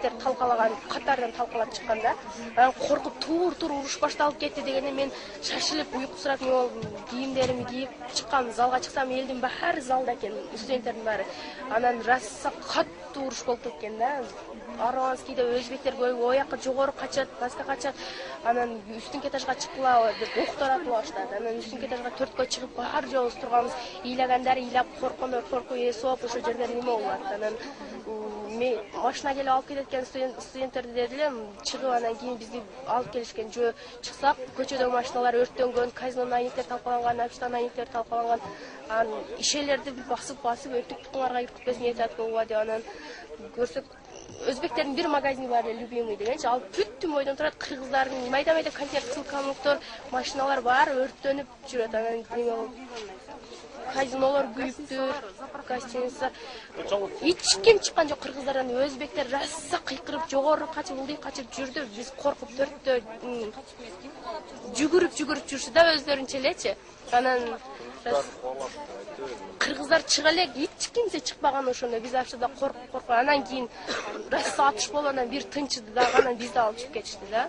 эркектер талкалаган, катардан талкалап чыккан да. Анан коркуп тур уруш башталып кетти дегенде мен шашылып уйкусурап не болдум. Кийимдеримди кийип чыккам, залга чыксам элдин баары залда экен, студенттердин баары. Анан раса каттуу уруш болуп кеткен да. Араванскийде өзбектер көбү оякка жогору качат, пастка качат. Анан үстүнкү этажга чыккыла деп октор атыла баштады. Анан үстүнкү этажга 4кө чыгып баары жообуз турганбыз. Ыйлагандар ыйлап, корккондор коркуп, соп ошо жерде неме болуп атты. Анан машина келип алып кетет экен студенттерди дедиле, чыгып анан кийин бизди алып келишкен. Жөө чыксак, көчөдө машиналар өрттөнгөн, казинонун айниктери талкаланган, офистан айниктери талкаланган. Анан ишелерди басып өтүп туңарга кирип кетпесин этат болуп деп анан көрсөк өзбектердин бир магазини бар эле, любимый дегенчи, ал бүт бойдон турат. Кыргыздардын майда консерв кылканлыктар, машиналар баары өрттөнүп жүрөт. Анан казинолор күйүптүр, гостиница. Эч ким чыккан жок кыргыздардан. Өзбектер раса кыйкырып, жогору качып, ылдый качып жүрдү. Биз коркуп төрттө жүгүрүп жүрчү да өздөрүнчө элечи. Анан кыргыздар чыга элек, эч кимсе чыкпаган ошондо. Биз ашыда коркуп, анан кийин раса атыш болуп, анан бир тынчыды да, анан бизди алып чыгып кетишти да.